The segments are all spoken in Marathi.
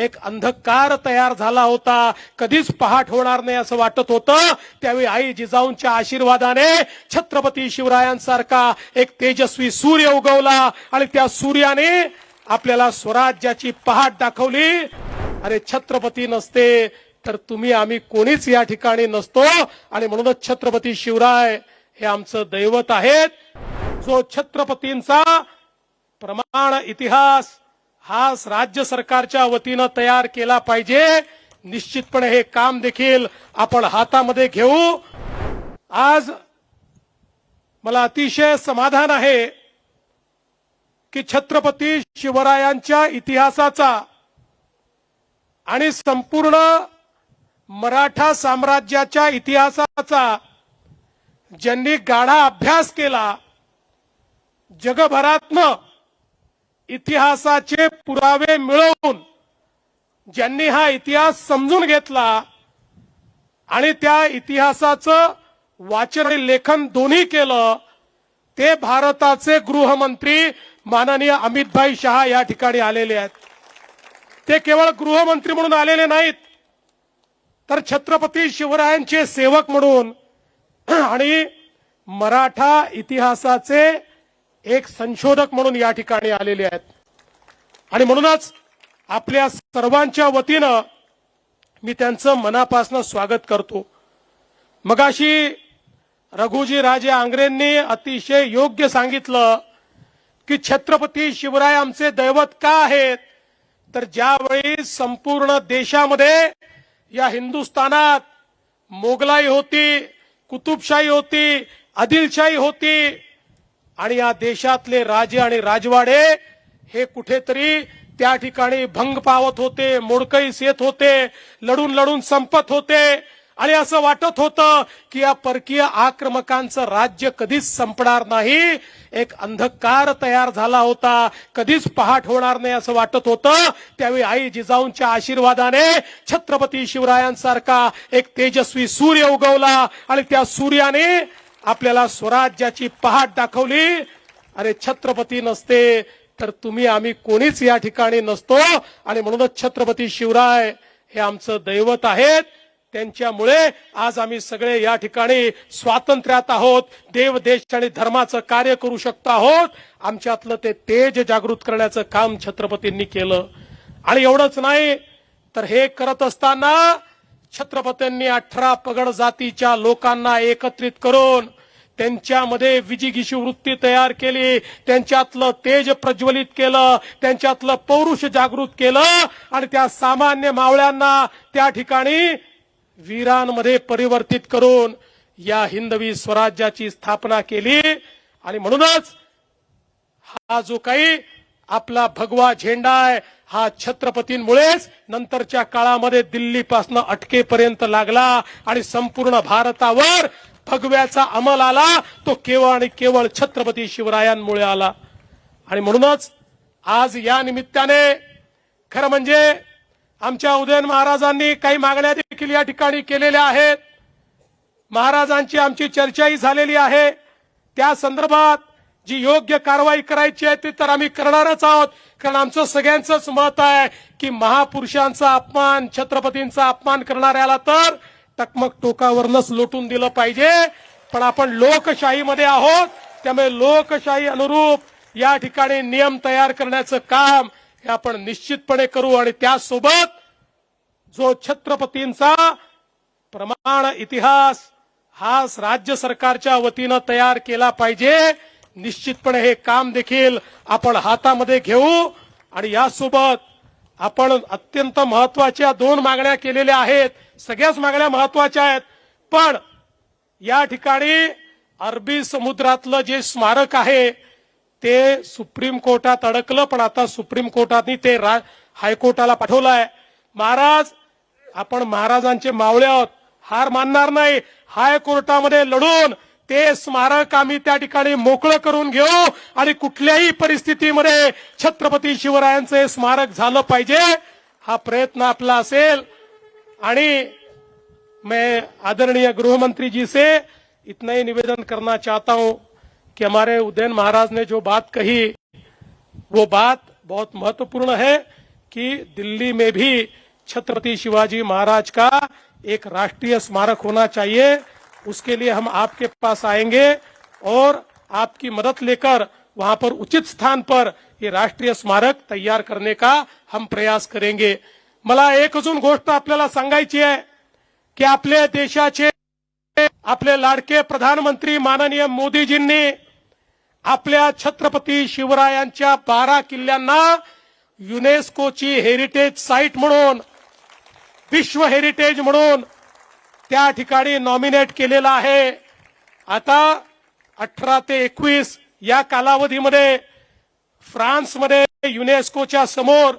एक अंधकार तयार झाला होता, कधीच पहाट होणार नाही असं वाटत होतं. त्यावेळी आई जिजाऊंच्या आशीर्वादाने छत्रपती शिवरायांसारखा एक तेजस्वी सूर्य उगवला आणि त्या सूर्याने आपल्याला स्वराज्याची पहाट दाखवली. अरे छत्रपती नसते तर तुम्ही आम्ही कोणीच या ठिकाणी नसतो. आणि म्हणूनच छत्रपती शिवराय हे आमचं दैवत आहेत. जो छत्रपतींचा प्रमाण इतिहास हा राज्य सरकारच्या वतीनं तयार केला पाहिजे. निश्चितपणे हे काम देखील आपण हातामध्ये घेऊ. आज मला अतिशय समाधान आहे की छत्रपती शिवरायांच्या इतिहासाचा आणि संपूर्ण मराठा साम्राज्याच्या इतिहासाचा ज्यांनी गाढा अभ्यास केला, जगभरातनं इतिहासाचे पुरावे मिळवून ज्यांनी हा इतिहास समजून घेतला आणि त्या इतिहासाचं वाचन आणि लेखन दोन्ही केलं, ते भारताचे गृहमंत्री माननीय अमितभाई शहा या ठिकाणी आलेले आहेत. ते केवळ गृहमंत्री म्हणून आलेले नाहीत, तर छत्रपती शिवरायांचे सेवक म्हणून आणि मराठा इतिहासाचे एक संशोधक म्हणून या ठिकाणी आलेले आहेत. आणि म्हणूनच आपल्या सर्वांच्या वतीनं मी त्यांचं मनापासून स्वागत करतो. मगाशी रघुजी राजे आंग्रेंनी अतिशय योग्य सांगितलं की छत्रपती शिवराय आमचे दैवत का आहेत. तर ज्यावेळी संपूर्ण देशामध्ये या हिंदुस्थानात मोगलाई होती, कुतुबशाही होती, आदिलशाही होती आणि या देशातले राजे आणि राजवाडे हे कुठेतरी त्या ठिकाणी भंग पावत होते, मोडकळीस येत होते, लढून लढून संपत होते. आणि असं वाटत होतं की या परकीय आक्रमकांचं राज्य कधीच संपणार नाही. एक अंधकार तयार झाला होता, कधीच पहाट होणार नाही असं वाटत होतं. त्यावेळी आई जिजाऊंच्या आशीर्वादाने छत्रपती शिवरायांसारखा एक तेजस्वी सूर्य उगवला आणि त्या सूर्याने आपल्याला स्वराज्याची पहाट दाखवली. अरे छत्रपती नसते तर तुम्ही आम्ही कोणीच या ठिकाणी नसतो. आणि म्हणूनच छत्रपती शिवराय हे आमचं दैवत आहेत. त्यांच्यामुळे आज आम्ही सगळे या ठिकाणी स्वातंत्र्यात आहोत, देव देश आणि धर्माचं कार्य करू शकतो आहोत. आमच्यातलं ते तेज जागृत करण्याचं काम छत्रपतींनी केलं. आणि एवढंच नाही तर हे करत असताना छत्रपतींनी 18 पगड जातीच्या लोकांना एकत्रित करून त्यांच्यामध्ये विजिगीषू वृत्ती तयार केली, त्यांच्यातलं तेज प्रज्वलित केलं, त्यांच्यातलं पौरुष जागृत केलं आणि त्या सामान्य मावळ्यांना त्या ठिकाणी वीरांमध्ये परिवर्तित करून या हिंदवी स्वराज्याची स्थापना केली. आणि म्हणूनच हा जो काही आपला भगवा झेंडा आहे हा छत्रपतींमुळेच नंतरच्या काळामध्ये दिल्लीपासून अटकेपर्यंत लागला आणि संपूर्ण भारतावर भगव्याचा अंमल आला. तो केवळ आणि केवळ छत्रपती शिवरायांमुळे आला. आणि म्हणूनच आज या निमित्ताने खरं म्हणजे आमच्या उदयन महाराजांनी काही मागण्या देखील या ठिकाणी केलेल्या आहेत. महाराजांची आमची चर्चाही झालेली आहे. त्या संदर्भात जी योग्य कारवाई करायची आहे ती तर आम्ही करणारच आहोत. कारण आमचं सगळ्यांचंच मत आहे की महापुरुषांचा अपमान, छत्रपतींचा अपमान करणाऱ्याला तर टकमक टोकावरनच लोटून दिलं पाहिजे. पण आपण लोकशाहीमध्ये आहोत, त्यामुळे लोकशाही अनुरूप या ठिकाणी नियम तयार करण्याचं काम हे आपण निश्चितपणे करू. आणि त्यासोबत जो छत्रपतींचा प्रमाण इतिहास हा राज्य सरकारच्या वतीनं तयार केला पाहिजे. निश्चितपणे हे काम देखील आपण हातामध्ये घेऊ. आणि यासोबत आपण अत्यंत महत्वाच्या 2 मागण्या केलेल्या आहेत. सगळ्याच मागण्या महत्वाच्या आहेत, पण या ठिकाणी अरबी समुद्रातलं जे स्मारक आहे ते सुप्रीम कोर्टात अडकलं, पण आता सुप्रीम कोर्टाने ते हायकोर्टाला पाठवलंय. महाराज आपण महाराजांचे मावळे आहोत, हार मानणार नाही. हायकोर्टामध्ये लढून ते स्मारक आम्ही त्या ठिकाणी मोकळं करून घेऊ आणि कुठल्याही परिस्थितीमध्ये छत्रपती शिवरायांचं हे स्मारक झालं पाहिजे हा प्रयत्न आपला असेल. आणि मैं आदरणीय गृहमंत्री जी से इतना ही निवेदन करना चाहता हूं कि हमारे उदयन महाराज ने जो बात कही वो बात बहुत महत्वपूर्ण है कि दिल्ली में भी छत्रपति शिवाजी महाराज का एक राष्ट्रीय स्मारक होना चाहिए। उसके लिए हम आपके पास आएंगे और आपकी मदद लेकर वहां पर उचित स्थान पर ये राष्ट्रीय स्मारक तैयार करने का हम प्रयास करेंगे। मला एक अजून गोष्ट आपल्याला सांगायची आहे की आपल्या देशाचे आपले लाडके प्रधानमंत्री माननीय मोदीजींनी आपल्या छत्रपती शिवरायांच्या 12 किल्ल्यांना युनेस्कोची हेरिटेज साइट म्हणून, विश्व हेरिटेज म्हणून त्या ठिकाणी नॉमिनेट केलेला आहे। आता 18 ते 21 या कालावधीमध्ये फ्रान्समध्ये युनेस्कोच्या समोर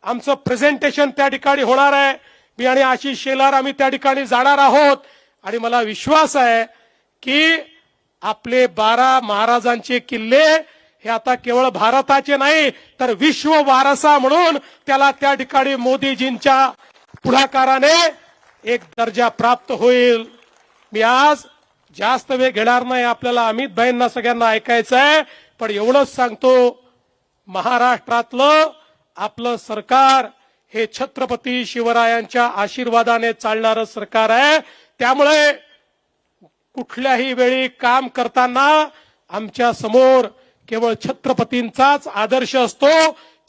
आमचं प्रेझेंटेशन त्या ठिकाणी होणार आहे। मी आणि आशिष शेलार आम्ही त्या ठिकाणी जाणार आहोत आणि मला विश्वास आहे की आपले 12 महाराजांचे किल्ले हे आता केवळ भारताचे नाही तर विश्व वारसा म्हणून त्याला त्या ठिकाणी मोदीजींच्या पुढाकाराने एक दर्जा प्राप्त होईल। मी आज जास्त वेळ घेणार नाही, आपल्याला अमित भाईंना सगळ्यांना ऐकायचं आहे, पण एवढंच सांगतो, महाराष्ट्रातलं आपलं सरकार हे छत्रपती शिवरायांच्या आशीर्वादाने चालणारं सरकार आहे। त्यामुळे कुठल्याही वेळी काम करताना आमच्या समोर केवळ छत्रपतींचाच आदर्श असतो।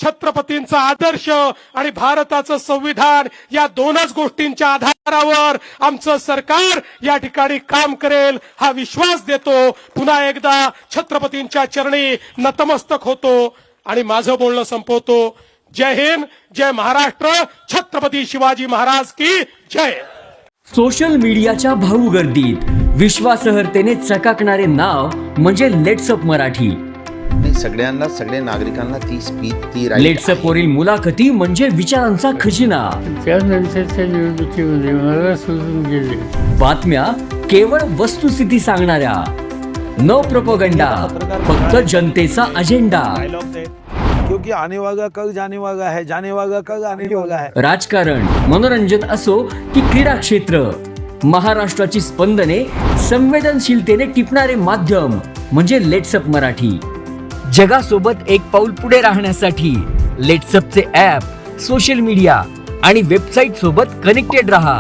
छत्रपतींचा आदर्श आणि भारताचं संविधान या दोनच गोष्टींच्या आधारावर आमचं सरकार या ठिकाणी काम करेल हा विश्वास देतो। पुन्हा एकदा छत्रपतींच्या चरणी नतमस्तक होतो आणि माझं बोलणं संपवतो। जय हिंद, जय महाराष्ट्र, छत्रपती शिवाजी महाराज की जय। सोशल मीडियाच्या भाऊ गर्दीत विश्वासार्हतेने चकाकणारे नाव म्हणजे लेट्सअप मराठी। सगळ्यांना, सगळ्या नागरिकांना ती स्पीच, ती लेट्सअप वरील मुलाखती म्हणजे विचारांचा खजिना। त्यानंतरच्या निवडणुकीमध्ये मला सोडून गेले। बातम्या केवळ वस्तुस्थिती सांगणाऱ्या, न प्रोपगंडा, फक्त जनतेचा अजेंडा। क्योंकि आने वाला कल जाने वाला है, जाने वाला कल आने वाला है। राजकारण, मनोरंजन असो की क्रीडा क्षेत्र, महाराष्ट्राची स्पंदने संवेदनशीलतेने टिपणारे माध्यम म्हणजे लेट्सअप मराठी। जगासोबत एक पाऊल पुढे राहण्यासाठी लेट्सअपचे ॲप, सोशल मीडिया आणि वेबसाईट सोबत कनेक्टेड रहा।